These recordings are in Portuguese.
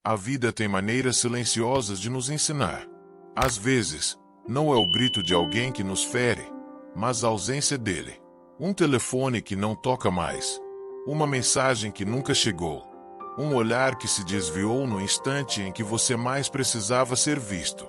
A vida tem maneiras silenciosas de nos ensinar. Às vezes, não é o grito de alguém que nos fere, mas a ausência dele. Um telefone que não toca mais. Uma mensagem que nunca chegou. Um olhar que se desviou no instante em que você mais precisava ser visto.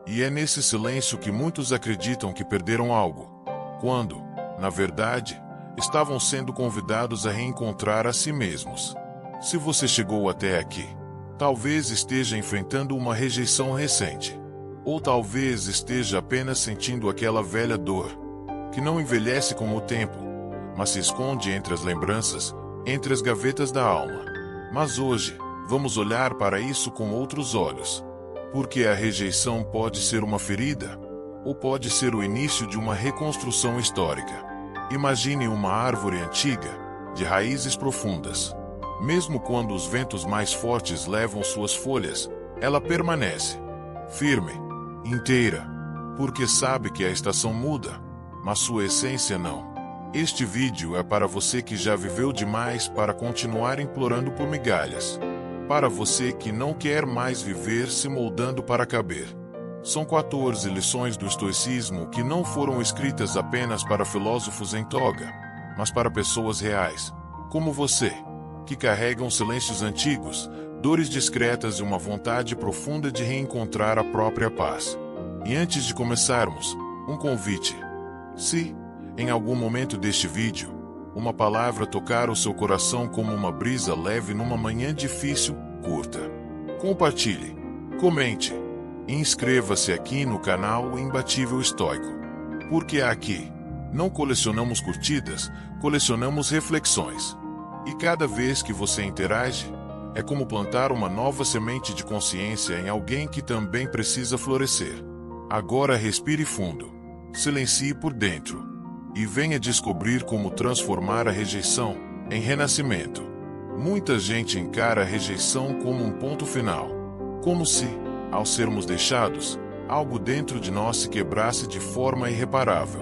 E é nesse silêncio que muitos acreditam que perderam algo, quando, na verdade, estavam sendo convidados a reencontrar a si mesmos. Se você chegou até aqui, talvez esteja enfrentando uma rejeição recente. Ou talvez esteja apenas sentindo aquela velha dor, que não envelhece com o tempo, mas se esconde entre as lembranças, entre as gavetas da alma. Mas hoje, vamos olhar para isso com outros olhos. Porque a rejeição pode ser uma ferida, ou pode ser o início de uma reconstrução histórica. Imagine uma árvore antiga, de raízes profundas. Mesmo quando os ventos mais fortes levam suas folhas, ela permanece firme, inteira, porque sabe que a estação muda, mas sua essência não. Este vídeo é para você que já viveu demais para continuar implorando por migalhas. Para você que não quer mais viver se moldando para caber. São 14 lições do estoicismo que não foram escritas apenas para filósofos em toga, mas para pessoas reais, como você, que carregam silêncios antigos, dores discretas e uma vontade profunda de reencontrar a própria paz. E antes de começarmos, um convite. Se, em algum momento deste vídeo, uma palavra tocar o seu coração como uma brisa leve numa manhã difícil, curta. Compartilhe, comente e inscreva-se aqui no canal Imbatível Estoico. Porque aqui, não colecionamos curtidas, colecionamos reflexões. E cada vez que você interage, é como plantar uma nova semente de consciência em alguém que também precisa florescer. Agora respire fundo, silencie por dentro. E venha descobrir como transformar a rejeição em renascimento. Muita gente encara a rejeição como um ponto final. Como se, ao sermos deixados, algo dentro de nós se quebrasse de forma irreparável.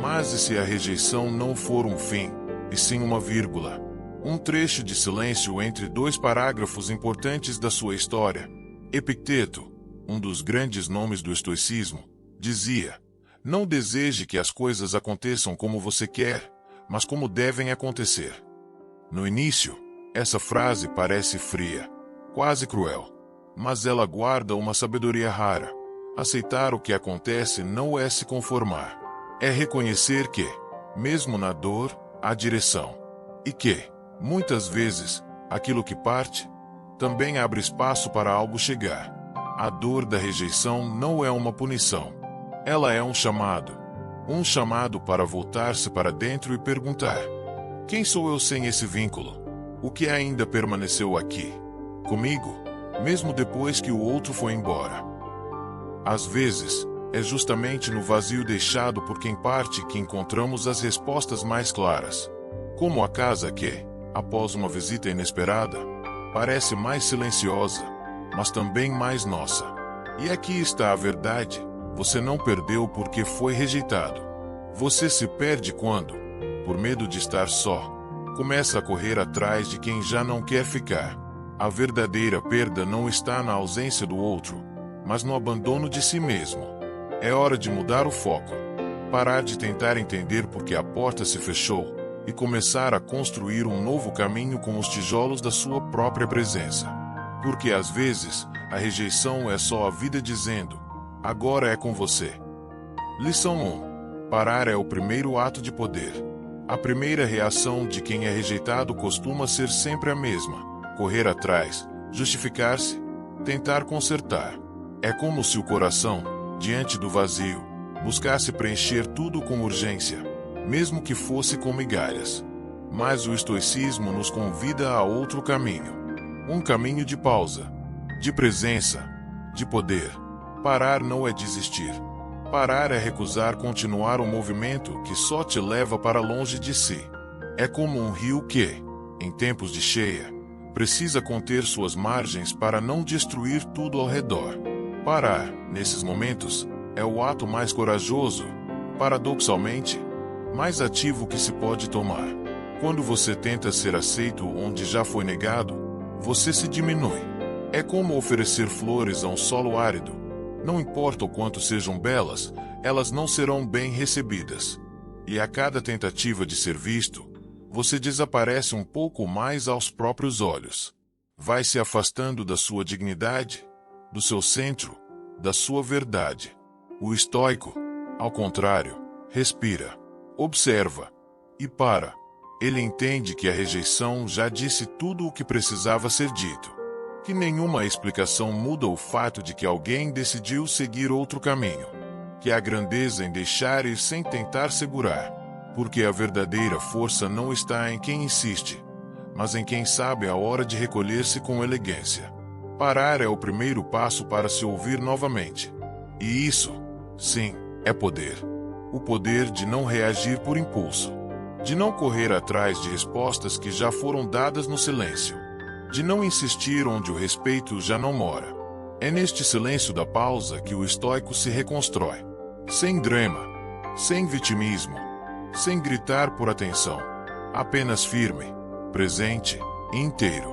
Mas e se a rejeição não for um fim, e sim uma vírgula? Um trecho de silêncio entre dois parágrafos importantes da sua história. Epicteto, um dos grandes nomes do estoicismo, dizia: não deseje que as coisas aconteçam como você quer, mas como devem acontecer. No início, essa frase parece fria, quase cruel, mas ela guarda uma sabedoria rara. Aceitar o que acontece não é se conformar. É reconhecer que, mesmo na dor, há direção. E que, muitas vezes, aquilo que parte, também abre espaço para algo chegar. A dor da rejeição não é uma punição. Ela é um chamado para voltar-se para dentro e perguntar: quem sou eu sem esse vínculo? O que ainda permaneceu aqui, comigo, mesmo depois que o outro foi embora? Às vezes, é justamente no vazio deixado por quem parte que encontramos as respostas mais claras. Como a casa que, após uma visita inesperada, parece mais silenciosa, mas também mais nossa. E aqui está a verdade. Você não perdeu porque foi rejeitado. Você se perde quando, por medo de estar só, começa a correr atrás de quem já não quer ficar. A verdadeira perda não está na ausência do outro, mas no abandono de si mesmo. É hora de mudar o foco, parar de tentar entender por que a porta se fechou e começar a construir um novo caminho com os tijolos da sua própria presença. Porque às vezes, a rejeição é só a vida dizendo: agora é com você. Lição 1. Parar é o primeiro ato de poder. A primeira reação de quem é rejeitado costuma ser sempre a mesma: correr atrás, justificar-se, tentar consertar. É como se o coração, diante do vazio, buscasse preencher tudo com urgência, mesmo que fosse com migalhas. Mas o estoicismo nos convida a outro caminho. Um caminho de pausa, de presença, de poder. Parar não é desistir. Parar é recusar continuar um movimento que só te leva para longe de si. É como um rio que, em tempos de cheia, precisa conter suas margens para não destruir tudo ao redor. Parar, nesses momentos, é o ato mais corajoso, paradoxalmente, mais ativo que se pode tomar. Quando você tenta ser aceito onde já foi negado, você se diminui. É como oferecer flores a um solo árido. Não importa o quanto sejam belas, elas não serão bem recebidas. E a cada tentativa de ser visto, você desaparece um pouco mais aos próprios olhos. Vai se afastando da sua dignidade, do seu centro, da sua verdade. O estoico, ao contrário, respira, observa e para. Ele entende que a rejeição já disse tudo o que precisava ser dito. Que nenhuma explicação muda o fato de que alguém decidiu seguir outro caminho. Que há grandeza em deixar ir sem tentar segurar. Porque a verdadeira força não está em quem insiste, mas em quem sabe a hora de recolher-se com elegância. Parar é o primeiro passo para se ouvir novamente. E isso, sim, é poder. O poder de não reagir por impulso. De não correr atrás de respostas que já foram dadas no silêncio. De não insistir onde o respeito já não mora. É neste silêncio da pausa que o estoico se reconstrói. Sem drama, sem vitimismo, sem gritar por atenção. Apenas firme, presente e inteiro.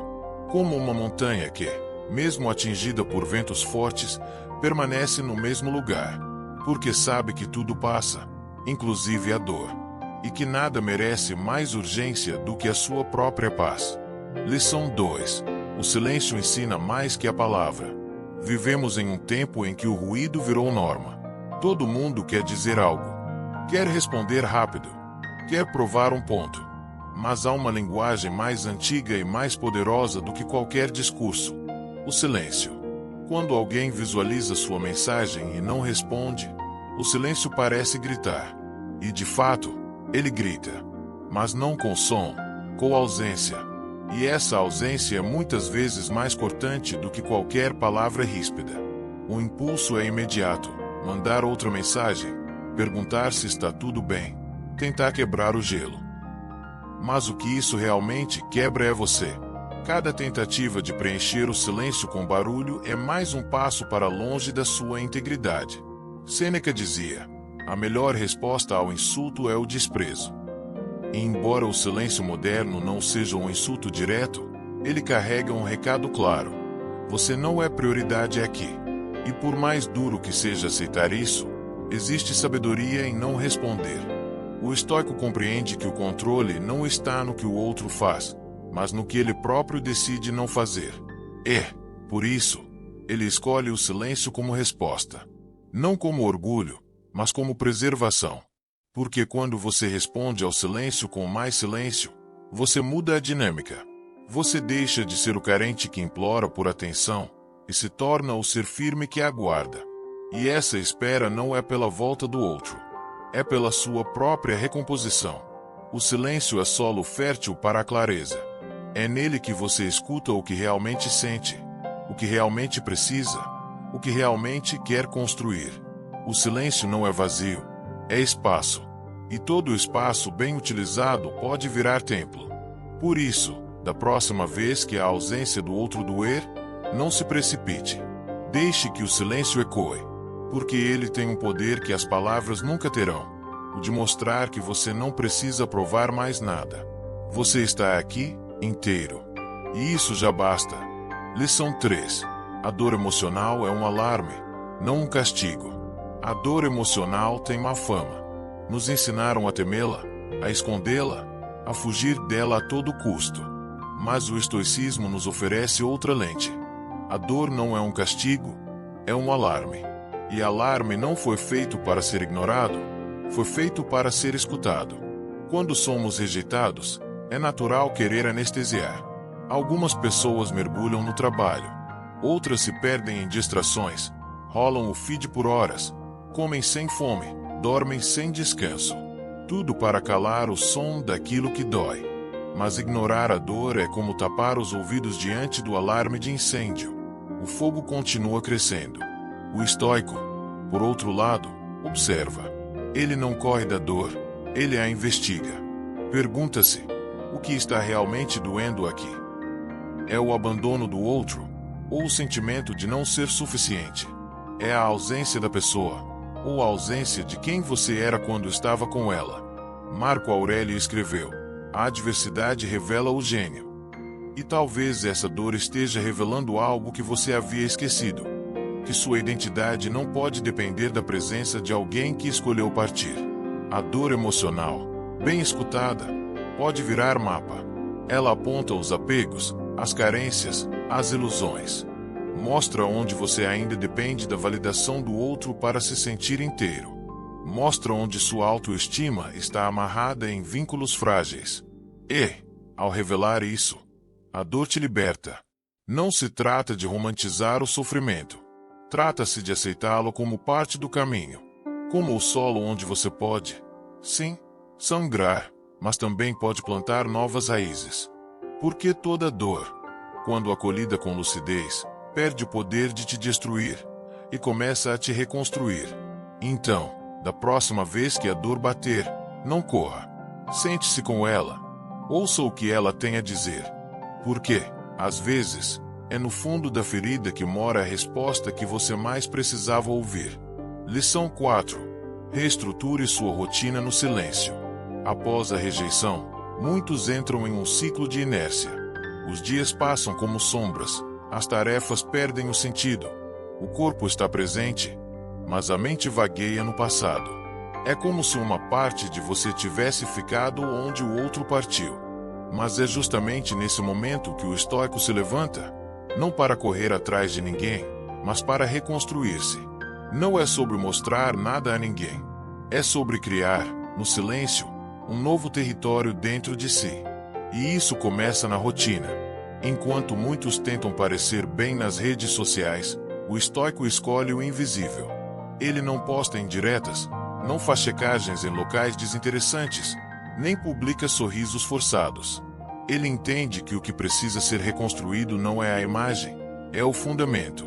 Como uma montanha que, mesmo atingida por ventos fortes, permanece no mesmo lugar. Porque sabe que tudo passa, inclusive a dor. E que nada merece mais urgência do que a sua própria paz. Lição 2. O silêncio ensina mais que a palavra. Vivemos em um tempo em que o ruído virou norma. Todo mundo quer dizer algo. Quer responder rápido. Quer provar um ponto. Mas há uma linguagem mais antiga e mais poderosa do que qualquer discurso. O silêncio. Quando alguém visualiza sua mensagem e não responde, o silêncio parece gritar. E de fato, ele grita. Mas não com som, com ausência. E essa ausência é muitas vezes mais cortante do que qualquer palavra ríspida. O impulso é imediato. Mandar outra mensagem, perguntar se está tudo bem, tentar quebrar o gelo. Mas o que isso realmente quebra é você. Cada tentativa de preencher o silêncio com barulho é mais um passo para longe da sua integridade. Sêneca dizia: a melhor resposta ao insulto é o desprezo. E embora o silêncio moderno não seja um insulto direto, ele carrega um recado claro. Você não é prioridade aqui. E por mais duro que seja aceitar isso, existe sabedoria em não responder. O estoico compreende que o controle não está no que o outro faz, mas no que ele próprio decide não fazer. Por isso, ele escolhe o silêncio como resposta. Não como orgulho, mas como preservação. Porque quando você responde ao silêncio com mais silêncio, você muda a dinâmica. Você deixa de ser o carente que implora por atenção e se torna o ser firme que aguarda. E essa espera não é pela volta do outro. É pela sua própria recomposição. O silêncio é solo fértil para a clareza. É nele que você escuta o que realmente sente, o que realmente precisa, o que realmente quer construir. O silêncio não é vazio, é espaço. E todo espaço bem utilizado pode virar templo. Por isso, da próxima vez que a ausência do outro doer, não se precipite. Deixe que o silêncio ecoe, porque ele tem um poder que as palavras nunca terão, o de mostrar que você não precisa provar mais nada. Você está aqui, inteiro. E isso já basta. Lição 3. A dor emocional é um alarme, não um castigo. A dor emocional tem má fama. Nos ensinaram a temê-la, a escondê-la, a fugir dela a todo custo. Mas o estoicismo nos oferece outra lente. A dor não é um castigo, é um alarme. E alarme não foi feito para ser ignorado, foi feito para ser escutado. Quando somos rejeitados, é natural querer anestesiar. Algumas pessoas mergulham no trabalho, outras se perdem em distrações, rolam o feed por horas, comem sem fome, dormem sem descanso. Tudo para calar o som daquilo que dói. Mas ignorar a dor é como tapar os ouvidos diante do alarme de incêndio. O fogo continua crescendo. O estoico, por outro lado, observa. Ele não corre da dor, ele a investiga. Pergunta-se: o que está realmente doendo aqui? É o abandono do outro, ou o sentimento de não ser suficiente? É a ausência da pessoa, ou a ausência de quem você era quando estava com ela? Marco Aurélio escreveu: a adversidade revela o gênio. E talvez essa dor esteja revelando algo que você havia esquecido. Que sua identidade não pode depender da presença de alguém que escolheu partir. A dor emocional, bem escutada, pode virar mapa. Ela aponta os apegos, as carências, as ilusões. Mostra onde você ainda depende da validação do outro para se sentir inteiro. Mostra onde sua autoestima está amarrada em vínculos frágeis. E, ao revelar isso, a dor te liberta. Não se trata de romantizar o sofrimento. Trata-se de aceitá-lo como parte do caminho. Como o solo onde você pode, sim, sangrar, mas também pode plantar novas raízes. Porque toda dor, quando acolhida com lucidez, perde o poder de te destruir e começa a te reconstruir. Então, da próxima vez que a dor bater, não corra. Sente-se com ela. Ouça o que ela tem a dizer. Porque, às vezes, é no fundo da ferida que mora a resposta que você mais precisava ouvir. Lição 4. Reestruture sua rotina no silêncio. Após a rejeição, muitos entram em um ciclo de inércia. Os dias passam como sombras, as tarefas perdem o sentido. O corpo está presente, mas a mente vagueia no passado. É como se uma parte de você tivesse ficado onde o outro partiu. Mas é justamente nesse momento que o estoico se levanta, não para correr atrás de ninguém, mas para reconstruir-se. Não é sobre mostrar nada a ninguém. É sobre criar, no silêncio, um novo território dentro de si. E isso começa na rotina. Enquanto muitos tentam parecer bem nas redes sociais, o estoico escolhe o invisível. Ele não posta indiretas, não faz checagens em locais desinteressantes, nem publica sorrisos forçados. Ele entende que o que precisa ser reconstruído não é a imagem, é o fundamento.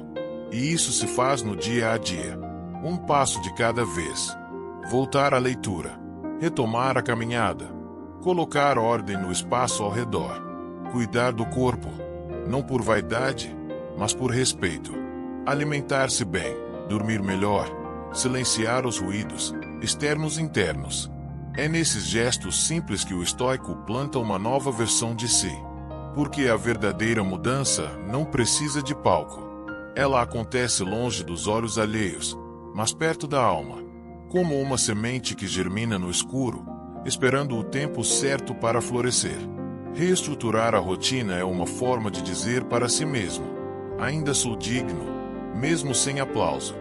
E isso se faz no dia a dia. Um passo de cada vez. Voltar à leitura. Retomar a caminhada. Colocar ordem no espaço ao redor. Cuidar do corpo, não por vaidade, mas por respeito. Alimentar-se bem, dormir melhor, silenciar os ruídos, externos e internos. É nesses gestos simples que o estoico planta uma nova versão de si. Porque a verdadeira mudança não precisa de palco. Ela acontece longe dos olhos alheios, mas perto da alma. Como uma semente que germina no escuro, esperando o tempo certo para florescer. Reestruturar a rotina é uma forma de dizer para si mesmo: ainda sou digno, mesmo sem aplauso.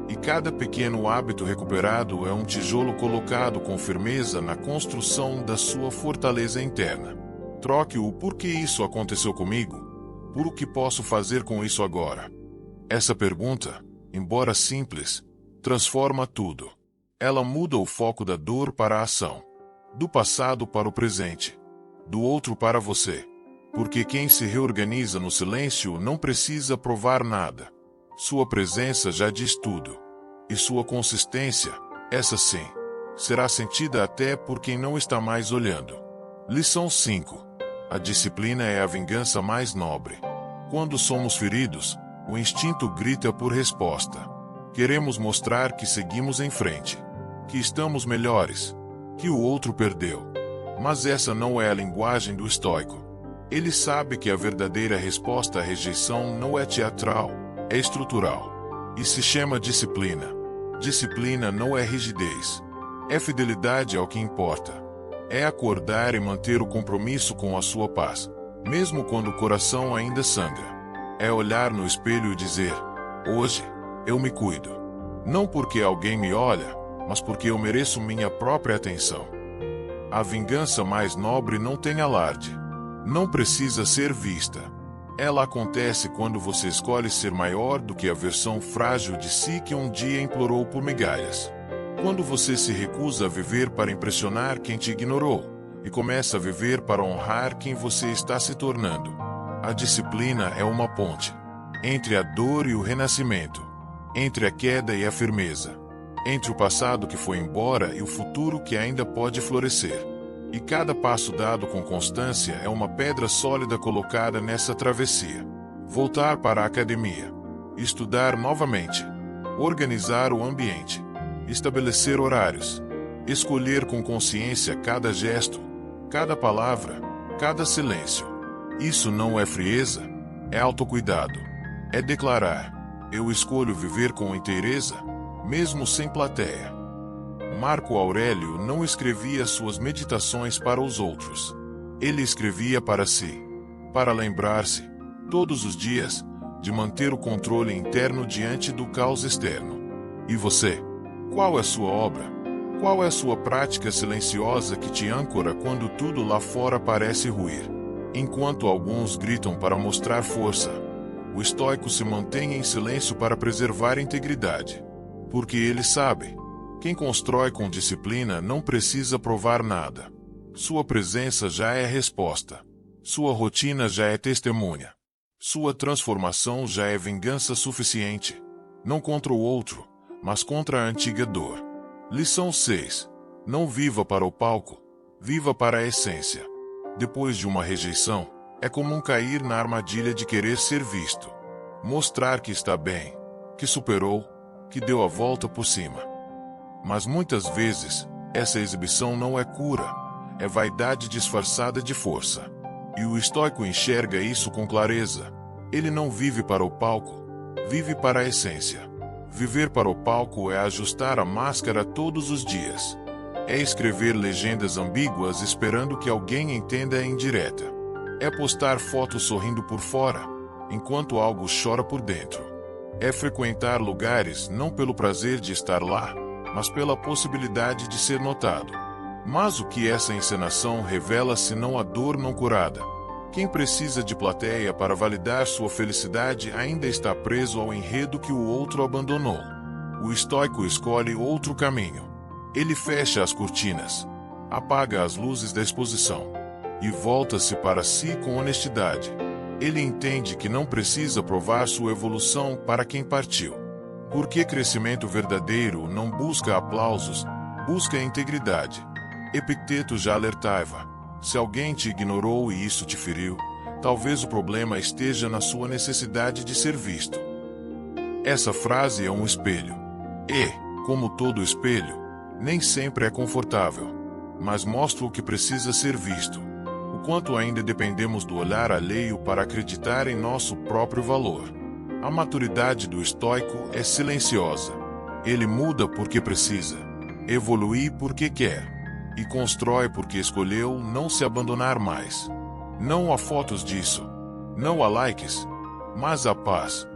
E cada pequeno hábito recuperado é um tijolo colocado com firmeza na construção da sua fortaleza interna. Troque o "por que isso aconteceu comigo" por "o que posso fazer com isso agora". Essa pergunta, embora simples, transforma tudo. Ela muda o foco da dor para a ação, do passado para o presente, do outro para você. Porque quem se reorganiza no silêncio não precisa provar nada. Sua presença já diz tudo. E sua consistência, essa sim, será sentida até por quem não está mais olhando. Lição 5. A disciplina é a vingança mais nobre. Quando somos feridos, o instinto grita por resposta. Queremos mostrar que seguimos em frente, que estamos melhores, que o outro perdeu. Mas essa não é a linguagem do estoico. Ele sabe que a verdadeira resposta à rejeição não é teatral, é estrutural. E se chama disciplina. Disciplina não é rigidez. É fidelidade ao que importa. É acordar e manter o compromisso com a sua paz, mesmo quando o coração ainda sangra. É olhar no espelho e dizer: hoje, eu me cuido. Não porque alguém me olha, mas porque eu mereço minha própria atenção. A vingança mais nobre não tem alarde. Não precisa ser vista. Ela acontece quando você escolhe ser maior do que a versão frágil de si que um dia implorou por migalhas. Quando você se recusa a viver para impressionar quem te ignorou, e começa a viver para honrar quem você está se tornando. A disciplina é uma ponte entre a dor e o renascimento, entre a queda e a firmeza, entre o passado que foi embora e o futuro que ainda pode florescer. E cada passo dado com constância é uma pedra sólida colocada nessa travessia. Voltar para a academia, estudar novamente, organizar o ambiente, estabelecer horários, escolher com consciência cada gesto, cada palavra, cada silêncio. Isso não é frieza, é autocuidado. É declarar: eu escolho viver com inteireza, mesmo sem plateia. Marco Aurélio não escrevia suas meditações para os outros. Ele escrevia para si, para lembrar-se, todos os dias, de manter o controle interno diante do caos externo. E você? Qual é sua obra? Qual é a sua prática silenciosa que te âncora quando tudo lá fora parece ruir? Enquanto alguns gritam para mostrar força, o estoico se mantém em silêncio para preservar a integridade. Porque ele sabe: quem constrói com disciplina não precisa provar nada. Sua presença já é resposta. Sua rotina já é testemunha. Sua transformação já é vingança suficiente. Não contra o outro, mas contra a antiga dor. Lição 6. Não viva para o palco, viva para a essência. Depois de uma rejeição, é comum cair na armadilha de querer ser visto. Mostrar que está bem, que superou, que deu a volta por cima. Mas muitas vezes, essa exibição não é cura, é vaidade disfarçada de força. E o estoico enxerga isso com clareza. Ele não vive para o palco, vive para a essência. Viver para o palco é ajustar a máscara todos os dias. É escrever legendas ambíguas esperando que alguém entenda a indireta. É postar fotos sorrindo por fora, enquanto algo chora por dentro. É frequentar lugares não pelo prazer de estar lá, mas pela possibilidade de ser notado. Mas o que essa encenação revela senão a dor não curada? Quem precisa de plateia para validar sua felicidade ainda está preso ao enredo que o outro abandonou. O estoico escolhe outro caminho. Ele fecha as cortinas, apaga as luzes da exposição e volta-se para si com honestidade. Ele entende que não precisa provar sua evolução para quem partiu. Porque crescimento verdadeiro não busca aplausos, busca integridade. Epicteto já alertava: se alguém te ignorou e isso te feriu, talvez o problema esteja na sua necessidade de ser visto. Essa frase é um espelho. E, como todo espelho, nem sempre é confortável, mas mostra o que precisa ser visto. O quanto ainda dependemos do olhar alheio para acreditar em nosso próprio valor. A maturidade do estoico é silenciosa. Ele muda porque precisa, evoluir porque quer, e constrói porque escolheu não se abandonar mais. Não há fotos disso, não há likes, mas há paz.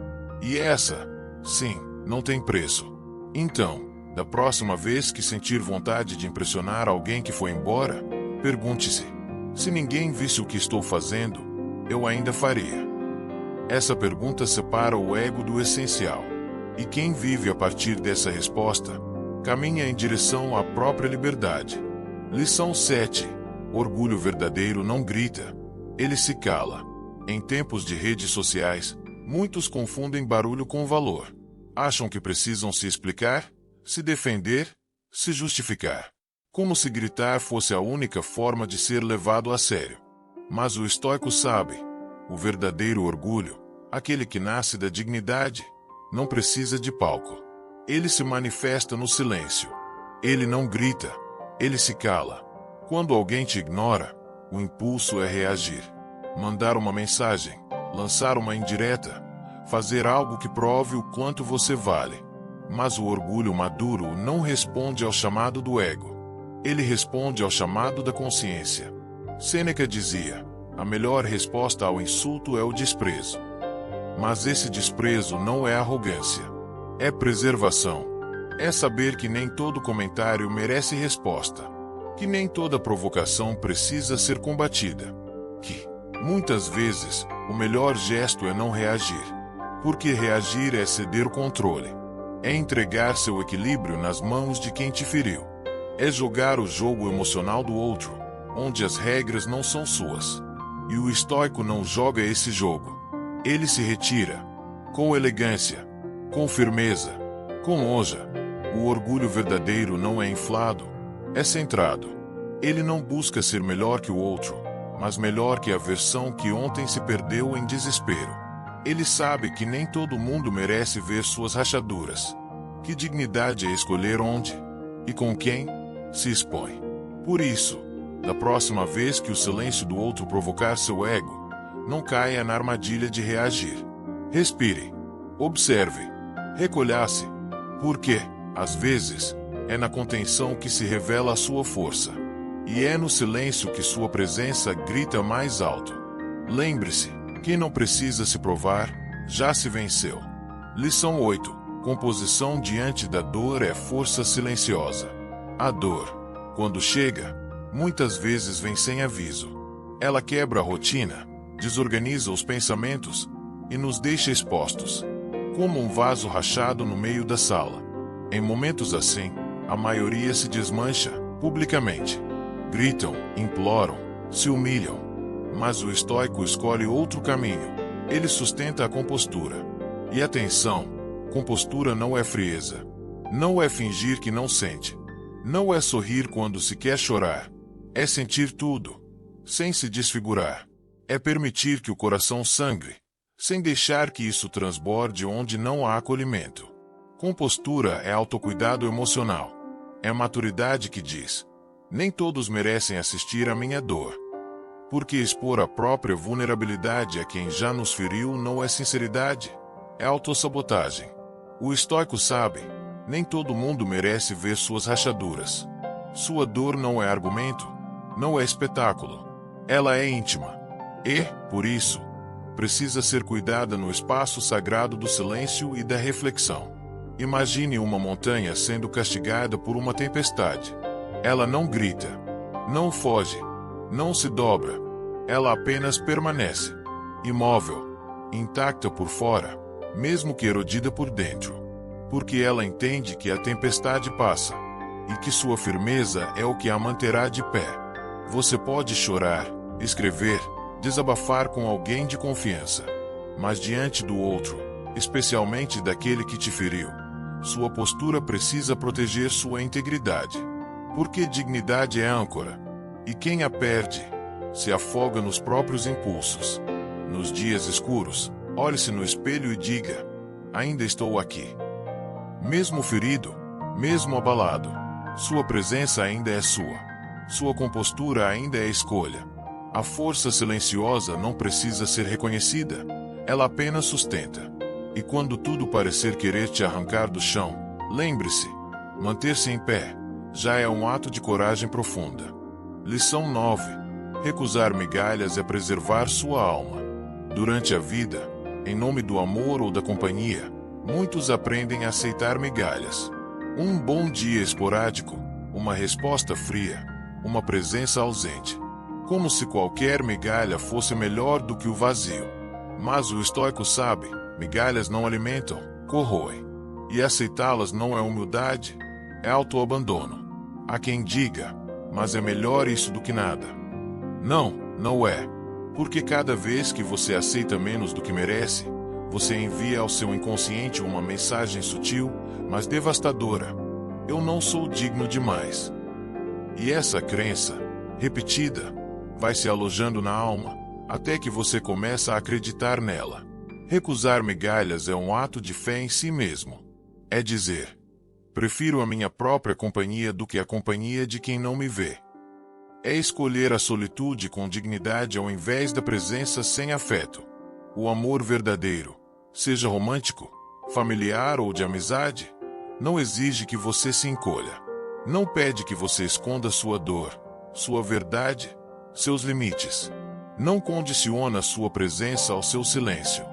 E essa, sim, não tem preço. Então, da próxima vez que sentir vontade de impressionar alguém que foi embora, pergunte-se: se ninguém visse o que estou fazendo, eu ainda faria? Essa pergunta separa o ego do essencial. E quem vive a partir dessa resposta, caminha em direção à própria liberdade. Lição 7. Orgulho verdadeiro não grita, ele se cala. Em tempos de redes sociais, muitos confundem barulho com valor. Acham que precisam se explicar, se defender, se justificar. Como se gritar fosse a única forma de ser levado a sério. Mas o estoico sabe: o verdadeiro orgulho, aquele que nasce da dignidade, não precisa de palco. Ele se manifesta no silêncio. Ele não grita, ele se cala. Quando alguém te ignora, o impulso é reagir. Mandar uma mensagem, lançar uma indireta, fazer algo que prove o quanto você vale. Mas o orgulho maduro não responde ao chamado do ego. Ele responde ao chamado da consciência. Sêneca dizia: a melhor resposta ao insulto é o desprezo. Mas esse desprezo não é arrogância. É preservação. É saber que nem todo comentário merece resposta. Que nem toda provocação precisa ser combatida. Que, muitas vezes, o melhor gesto é não reagir. Porque reagir é ceder o controle. É entregar seu equilíbrio nas mãos de quem te feriu. É jogar o jogo emocional do outro, onde as regras não são suas. E o estoico não joga esse jogo. Ele se retira. Com elegância, com firmeza, com honra. O orgulho verdadeiro não é inflado, é centrado. Ele não busca ser melhor que o outro, mas melhor que a versão que ontem se perdeu em desespero. Ele sabe que nem todo mundo merece ver suas rachaduras. Que dignidade é escolher onde e com quem se expõe. Por isso, da próxima vez que o silêncio do outro provocar seu ego, Não caia na armadilha de reagir. Respire. Observe. Recolha-se. Porque, às vezes, é na contenção que se revela a sua força. E é no silêncio que sua presença grita mais alto. Lembre-se, quem não precisa se provar, já se venceu. Lição 8. Composição diante da dor é força silenciosa. A dor, quando chega, muitas vezes vem sem aviso. Ela quebra a rotina, desorganiza os pensamentos e nos deixa expostos, como um vaso rachado no meio da sala. Em momentos assim, a maioria se desmancha, publicamente. Gritam, imploram, se humilham. Mas o estoico escolhe outro caminho. Ele sustenta a compostura. E atenção, compostura não é frieza. Não é fingir que não sente. Não é sorrir quando se quer chorar. É sentir tudo, sem se desfigurar. É permitir que o coração sangre, sem deixar que isso transborde onde não há acolhimento. Compostura é autocuidado emocional. É maturidade que diz: nem todos merecem assistir à minha dor. Porque expor a própria vulnerabilidade a quem já nos feriu não é sinceridade, é autossabotagem. O estoico sabe, nem todo mundo merece ver suas rachaduras. Sua dor não é argumento, não é espetáculo. Ela é íntima. E, por isso, precisa ser cuidada no espaço sagrado do silêncio e da reflexão. Imagine uma montanha sendo castigada por uma tempestade. Ela não grita, não foge, não se dobra. Ela apenas permanece, imóvel, intacta por fora, mesmo que erodida por dentro. Porque ela entende que a tempestade passa, e que sua firmeza é o que a manterá de pé. Você pode chorar, escrever, desabafar com alguém de confiança. Mas diante do outro, especialmente daquele que te feriu, sua postura precisa proteger sua integridade. Porque dignidade é âncora, e quem a perde, se afoga nos próprios impulsos. Nos dias escuros, olhe-se no espelho e diga: ainda estou aqui. Mesmo ferido, mesmo abalado, sua presença ainda é sua. Sua compostura ainda é escolha. A força silenciosa não precisa ser reconhecida, ela apenas sustenta. E quando tudo parecer querer te arrancar do chão, lembre-se, manter-se em pé já é um ato de coragem profunda. Lição 9. Recusar migalhas é preservar sua alma. Durante a vida, em nome do amor ou da companhia, muitos aprendem a aceitar migalhas. Um bom dia esporádico, uma resposta fria, uma presença ausente. Como se qualquer migalha fosse melhor do que o vazio. Mas o estoico sabe, migalhas não alimentam, corroem. E aceitá-las não é humildade, é autoabandono. Há quem diga, mas é melhor isso do que nada. Não, não é. Porque cada vez que você aceita menos do que merece, você envia ao seu inconsciente uma mensagem sutil, mas devastadora: eu não sou digno demais. E essa crença, repetida, vai se alojando na alma, até que você começa a acreditar nela. Recusar migalhas é um ato de fé em si mesmo. É dizer: prefiro a minha própria companhia do que a companhia de quem não me vê. É escolher a solitude com dignidade ao invés da presença sem afeto. O amor verdadeiro, seja romântico, familiar ou de amizade, não exige que você se encolha. Não pede que você esconda sua dor, sua verdade, seus limites. Não condiciona sua presença ao seu silêncio.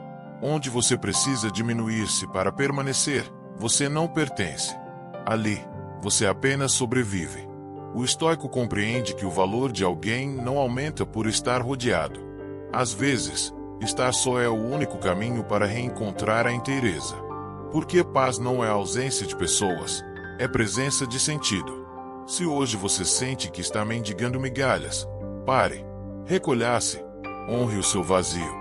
Onde você precisa diminuir-se para permanecer, você não pertence. Ali, você apenas sobrevive. O estoico compreende que o valor de alguém não aumenta por estar rodeado. Às vezes, estar só é o único caminho para reencontrar a inteireza. Porque paz não é ausência de pessoas, é presença de sentido. Se hoje você sente que está mendigando migalhas, pare, recolha-se, honre o seu vazio,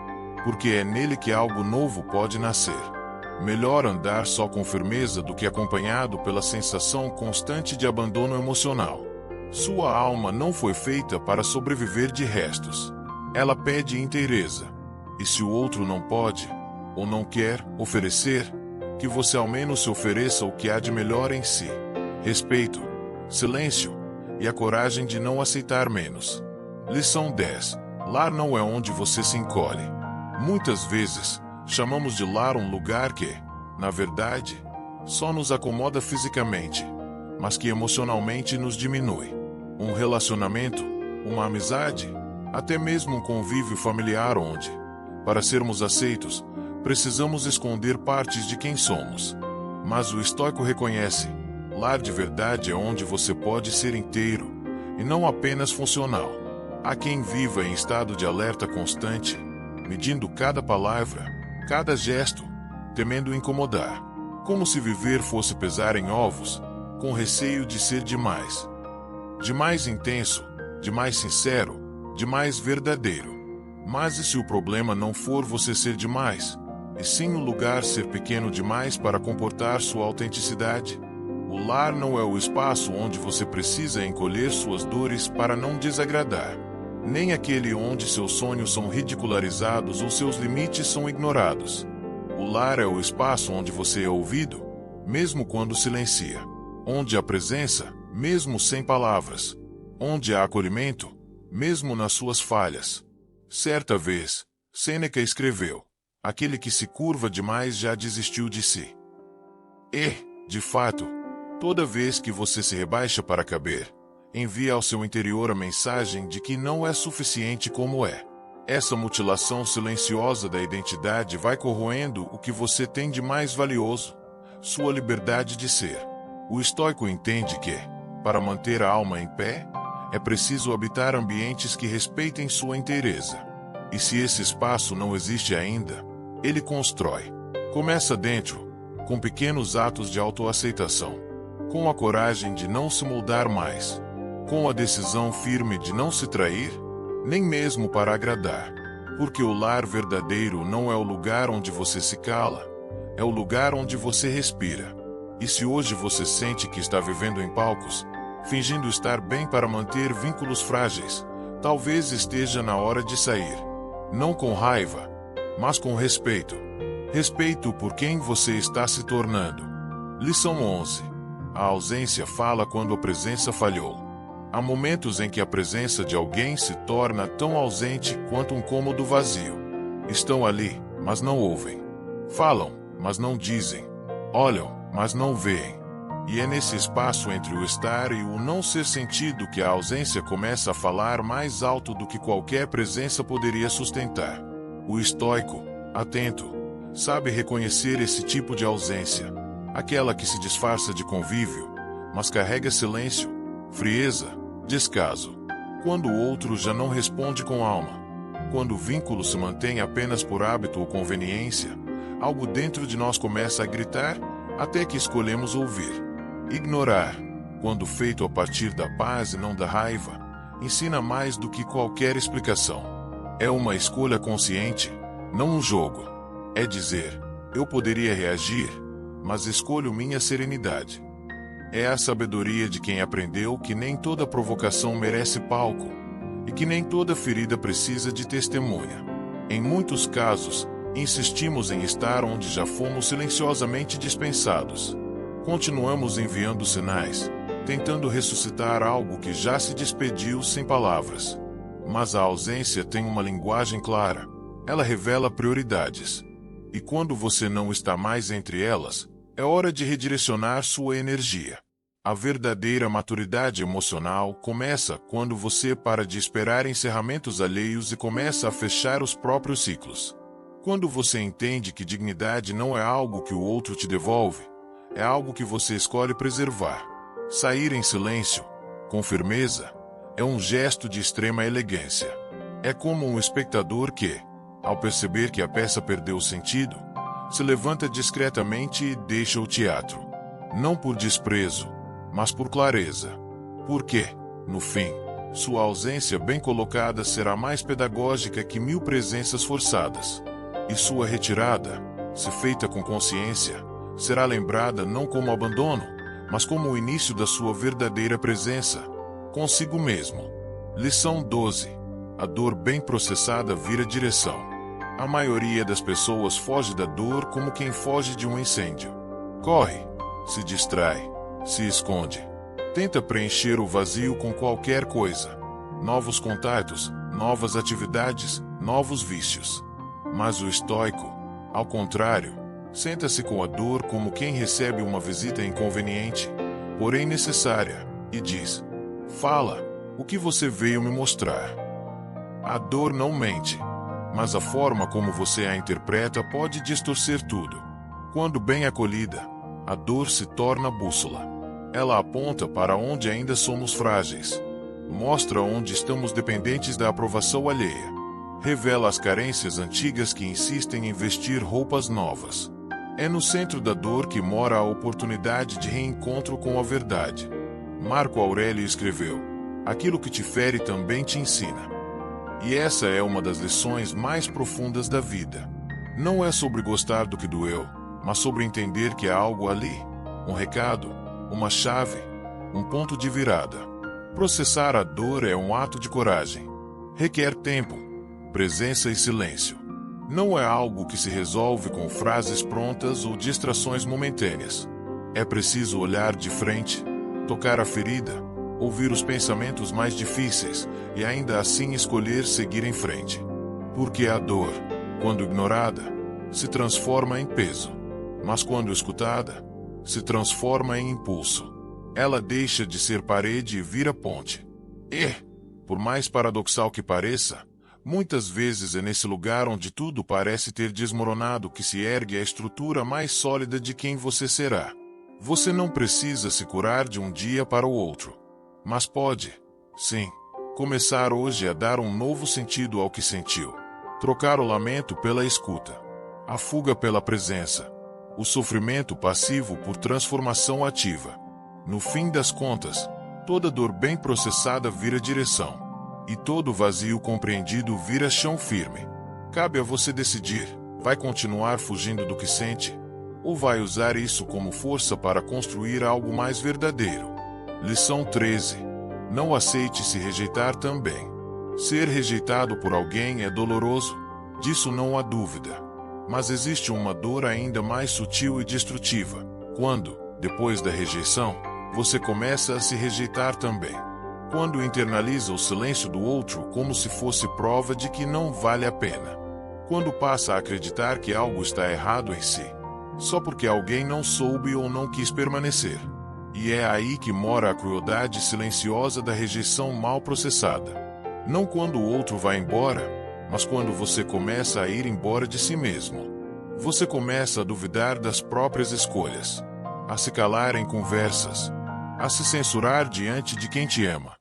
porque é nele que algo novo pode nascer. Melhor andar só com firmeza do que acompanhado pela sensação constante de abandono emocional. Sua alma não foi feita para sobreviver de restos. Ela pede inteireza. E se o outro não pode, ou não quer, oferecer, que você ao menos se ofereça o que há de melhor em si. Respeito, silêncio e a coragem de não aceitar menos. Lição 10. Lar não é onde você se encolhe. Muitas vezes, chamamos de lar um lugar que, na verdade, só nos acomoda fisicamente, mas que emocionalmente nos diminui. Um relacionamento, uma amizade, até mesmo um convívio familiar onde, para sermos aceitos, precisamos esconder partes de quem somos. Mas o estoico reconhece: lar de verdade é onde você pode ser inteiro, e não apenas funcional. Há quem viva em estado de alerta constante, medindo cada palavra, cada gesto, temendo incomodar. Como se viver fosse pesar em ovos, com receio de ser demais. Demais intenso, demais sincero, demais verdadeiro. Mas e se o problema não for você ser demais, e sim o lugar ser pequeno demais para comportar sua autenticidade? O lar não é o espaço onde você precisa encolher suas dores para não desagradar, nem aquele onde seus sonhos são ridicularizados ou seus limites são ignorados. O lar é o espaço onde você é ouvido, mesmo quando silencia, onde há presença, mesmo sem palavras, onde há acolhimento, mesmo nas suas falhas. Certa vez, Sêneca escreveu: aquele que se curva demais já desistiu de si. E, de fato, toda vez que você se rebaixa para caber, envia ao seu interior a mensagem de que não é suficiente como é. Essa mutilação silenciosa da identidade vai corroendo o que você tem de mais valioso, sua liberdade de ser. O estoico entende que, para manter a alma em pé, é preciso habitar ambientes que respeitem sua inteireza. E se esse espaço não existe ainda, ele constrói. Começa dentro, com pequenos atos de autoaceitação, com a coragem de não se moldar mais, com a decisão firme de não se trair, nem mesmo para agradar. Porque o lar verdadeiro não é o lugar onde você se cala, é o lugar onde você respira. E se hoje você sente que está vivendo em palcos, fingindo estar bem para manter vínculos frágeis, talvez esteja na hora de sair. Não com raiva, mas com respeito. Respeito por quem você está se tornando. Lição 11. A ausência fala quando a presença falhou. Há momentos em que a presença de alguém se torna tão ausente quanto um cômodo vazio. Estão ali, mas não ouvem. Falam, mas não dizem. Olham, mas não veem. E é nesse espaço entre o estar e o não ser sentido que a ausência começa a falar mais alto do que qualquer presença poderia sustentar. O estoico, atento, sabe reconhecer esse tipo de ausência, aquela que se disfarça de convívio, mas carrega silêncio, frieza, descaso. Quando o outro já não responde com alma, quando o vínculo se mantém apenas por hábito ou conveniência, algo dentro de nós começa a gritar, até que escolhemos ouvir. Ignorar, quando feito a partir da paz e não da raiva, ensina mais do que qualquer explicação. É uma escolha consciente, não um jogo. É dizer: eu poderia reagir, mas escolho minha serenidade. É a sabedoria de quem aprendeu que nem toda provocação merece palco, e que nem toda ferida precisa de testemunha. Em muitos casos, insistimos em estar onde já fomos silenciosamente dispensados. Continuamos enviando sinais, tentando ressuscitar algo que já se despediu sem palavras. Mas a ausência tem uma linguagem clara. Ela revela prioridades. E quando você não está mais entre elas, é hora de redirecionar sua energia. A verdadeira maturidade emocional começa quando você para de esperar encerramentos alheios e começa a fechar os próprios ciclos. Quando você entende que dignidade não é algo que o outro te devolve, é algo que você escolhe preservar. Sair em silêncio, com firmeza, é um gesto de extrema elegância. É como um espectador que, ao perceber que a peça perdeu o sentido, se levanta discretamente e deixa o teatro. Não por desprezo, mas por clareza. Porque, no fim, sua ausência bem colocada será mais pedagógica que 1000 presenças forçadas. E sua retirada, se feita com consciência, será lembrada não como abandono, mas como o início da sua verdadeira presença, consigo mesmo. Lição 12. A dor bem processada vira direção. A maioria das pessoas foge da dor como quem foge de um incêndio. Corre, se distrai, se esconde. Tenta preencher o vazio com qualquer coisa. Novos contatos, novas atividades, novos vícios. Mas o estoico, ao contrário, senta-se com a dor como quem recebe uma visita inconveniente, porém necessária, e diz: fala, o que você veio me mostrar? A dor não mente, mas a forma como você a interpreta pode distorcer tudo. Quando bem acolhida, a dor se torna bússola. Ela aponta para onde ainda somos frágeis, mostra onde estamos dependentes da aprovação alheia, revela as carências antigas que insistem em vestir roupas novas. É no centro da dor que mora a oportunidade de reencontro com a verdade. Marco Aurélio escreveu: aquilo que te fere também te ensina. E essa é uma das lições mais profundas da vida. Não é sobre gostar do que doeu, mas sobre entender que há algo ali, um recado, uma chave, um ponto de virada. Processar a dor é um ato de coragem. Requer tempo, presença e silêncio. Não é algo que se resolve com frases prontas ou distrações momentâneas. É preciso olhar de frente, tocar a ferida, ouvir os pensamentos mais difíceis e ainda assim escolher seguir em frente. Porque a dor, quando ignorada, se transforma em peso. Mas quando escutada, se transforma em impulso. Ela deixa de ser parede e vira ponte. E, por mais paradoxal que pareça, muitas vezes é nesse lugar onde tudo parece ter desmoronado que se ergue a estrutura mais sólida de quem você será. Você não precisa se curar de um dia para o outro. Mas pode, sim, começar hoje a dar um novo sentido ao que sentiu. Trocar o lamento pela escuta, a fuga pela presença, o sofrimento passivo por transformação ativa. No fim das contas, toda dor bem processada vira direção, e todo vazio compreendido vira chão firme. Cabe a você decidir: vai continuar fugindo do que sente, ou vai usar isso como força para construir algo mais verdadeiro? Lição 13. Não aceite se rejeitar também. Ser rejeitado por alguém é doloroso, disso não há dúvida. Mas existe uma dor ainda mais sutil e destrutiva, quando, depois da rejeição, você começa a se rejeitar também. Quando internaliza o silêncio do outro como se fosse prova de que não vale a pena. Quando passa a acreditar que algo está errado em si, só porque alguém não soube ou não quis permanecer. E é aí que mora a crueldade silenciosa da rejeição mal processada. Não quando o outro vai embora, mas quando você começa a ir embora de si mesmo. Você começa a duvidar das próprias escolhas, a se calar em conversas, a se censurar diante de quem te ama,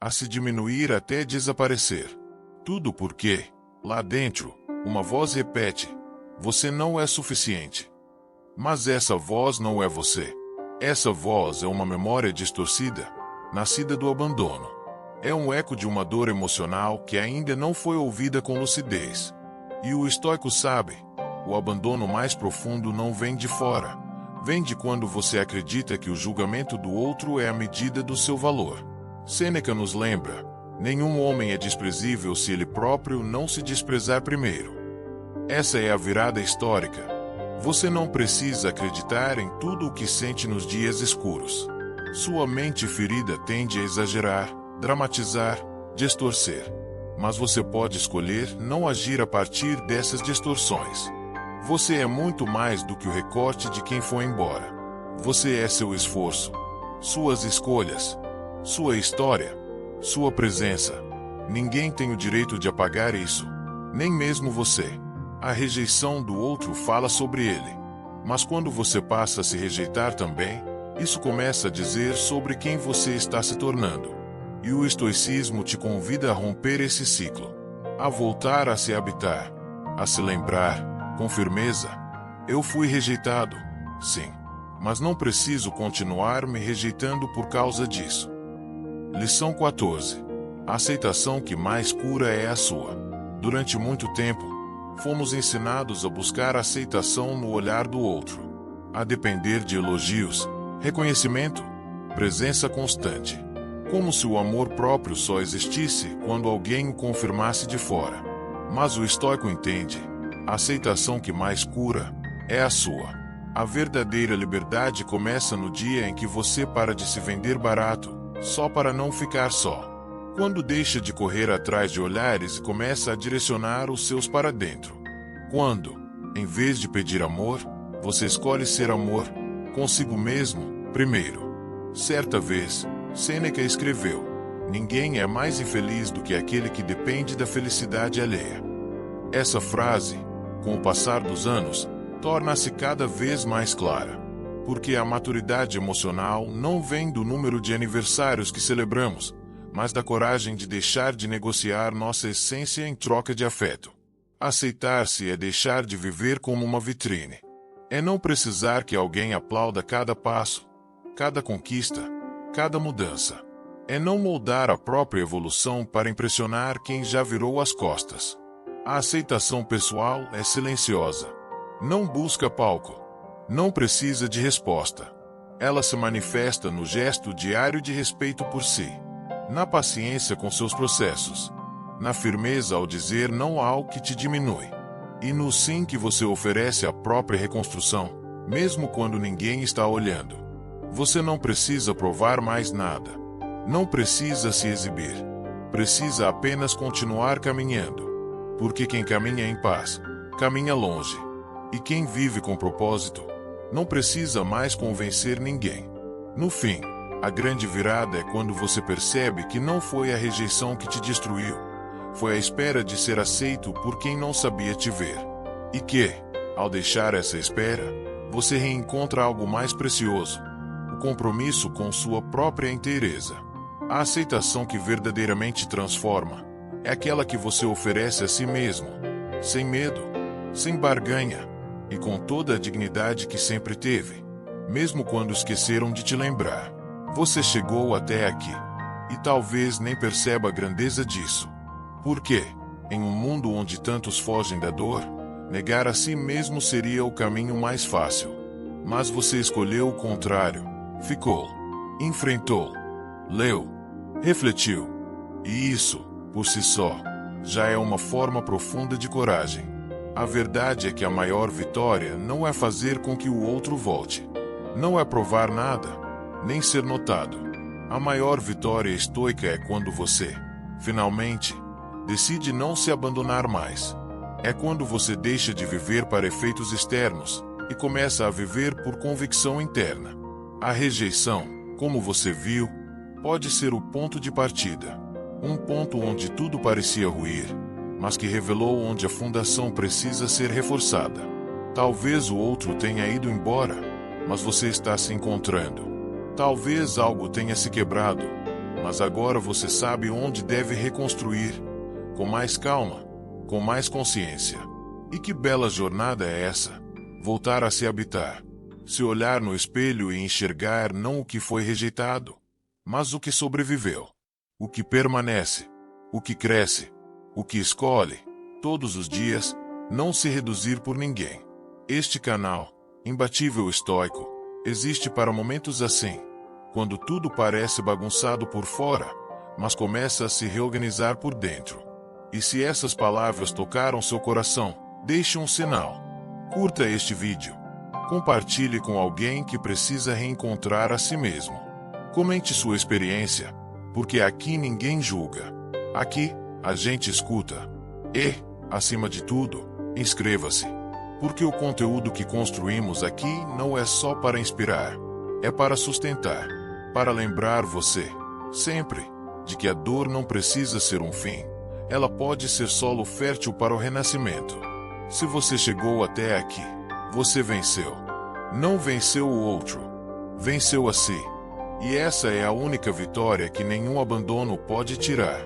a se diminuir até desaparecer. Tudo porque, lá dentro, uma voz repete: você não é suficiente. Mas essa voz não é você. Essa voz é uma memória distorcida, nascida do abandono. É um eco de uma dor emocional que ainda não foi ouvida com lucidez. E o estoico sabe: o abandono mais profundo não vem de fora, vem de quando você acredita que o julgamento do outro é a medida do seu valor. Sêneca nos lembra: nenhum homem é desprezível se ele próprio não se desprezar primeiro. Essa é a virada histórica. Você não precisa acreditar em tudo o que sente nos dias escuros. Sua mente ferida tende a exagerar, dramatizar, distorcer. Mas você pode escolher não agir a partir dessas distorções. Você é muito mais do que o recorte de quem foi embora. Você é seu esforço, suas escolhas, sua história, sua presença. Ninguém tem o direito de apagar isso, nem mesmo você. A rejeição do outro fala sobre ele. Mas quando você passa a se rejeitar também, isso começa a dizer sobre quem você está se tornando. E o estoicismo te convida a romper esse ciclo, a voltar a se habitar, a se lembrar, com firmeza: eu fui rejeitado, sim, mas não preciso continuar me rejeitando por causa disso. Lição 14. A aceitação que mais cura é a sua. Durante muito tempo, fomos ensinados a buscar aceitação no olhar do outro, a depender de elogios, reconhecimento, presença constante. Como se o amor próprio só existisse quando alguém o confirmasse de fora. Mas o estoico entende: a aceitação que mais cura é a sua. A verdadeira liberdade começa no dia em que você para de se vender barato, só para não ficar só. Quando deixa de correr atrás de olhares e começa a direcionar os seus para dentro. Quando, em vez de pedir amor, você escolhe ser amor, consigo mesmo, primeiro. Certa vez, Sêneca escreveu: ninguém é mais infeliz do que aquele que depende da felicidade alheia. Essa frase, com o passar dos anos, torna-se cada vez mais clara. Porque a maturidade emocional não vem do número de aniversários que celebramos, mas da coragem de deixar de negociar nossa essência em troca de afeto. Aceitar-se é deixar de viver como uma vitrine. É não precisar que alguém aplauda cada passo, cada conquista, cada mudança. É não moldar a própria evolução para impressionar quem já virou as costas. A aceitação pessoal é silenciosa. Não busca palco. Não precisa de resposta. Ela se manifesta no gesto diário de respeito por si, na paciência com seus processos, na firmeza ao dizer não ao que te diminui, e no sim que você oferece à própria reconstrução, mesmo quando ninguém está olhando. Você não precisa provar mais nada. Não precisa se exibir. Precisa apenas continuar caminhando. Porque quem caminha em paz, caminha longe. E quem vive com propósito, não precisa mais convencer ninguém. No fim, a grande virada é quando você percebe que não foi a rejeição que te destruiu, foi a espera de ser aceito por quem não sabia te ver. E que, ao deixar essa espera, você reencontra algo mais precioso: o compromisso com sua própria inteireza. A aceitação que verdadeiramente transforma é aquela que você oferece a si mesmo, sem medo, sem barganha, e com toda a dignidade que sempre teve, mesmo quando esqueceram de te lembrar. Você chegou até aqui, e talvez nem perceba a grandeza disso. Porque, em um mundo onde tantos fogem da dor, negar a si mesmo seria o caminho mais fácil. Mas você escolheu o contrário. Ficou, enfrentou, leu, refletiu. E isso, por si só, já é uma forma profunda de coragem. A verdade é que a maior vitória não é fazer com que o outro volte. Não é provar nada, nem ser notado. A maior vitória estoica é quando você, finalmente, decide não se abandonar mais. É quando você deixa de viver para efeitos externos e começa a viver por convicção interna. A rejeição, como você viu, pode ser o ponto de partida. Um ponto onde tudo parecia ruir, mas que revelou onde a fundação precisa ser reforçada. Talvez o outro tenha ido embora, mas você está se encontrando. Talvez algo tenha se quebrado, mas agora você sabe onde deve reconstruir, com mais calma, com mais consciência. E que bela jornada é essa? Voltar a se habitar, se olhar no espelho e enxergar não o que foi rejeitado, mas o que sobreviveu, o que permanece, o que cresce, o que escolhe, todos os dias, não se reduzir por ninguém. Este canal, Imbatível Estoico, existe para momentos assim, quando tudo parece bagunçado por fora, mas começa a se reorganizar por dentro. E se essas palavras tocaram seu coração, deixe um sinal. Curta este vídeo. Compartilhe com alguém que precisa reencontrar a si mesmo. Comente sua experiência, porque aqui ninguém julga. Aqui, a gente escuta. E, acima de tudo, inscreva-se. Porque o conteúdo que construímos aqui não é só para inspirar, é para sustentar, para lembrar você, sempre, de que a dor não precisa ser um fim. Ela pode ser solo fértil para o renascimento. Se você chegou até aqui, você venceu. Não venceu o outro, venceu a si. E essa é a única vitória que nenhum abandono pode tirar.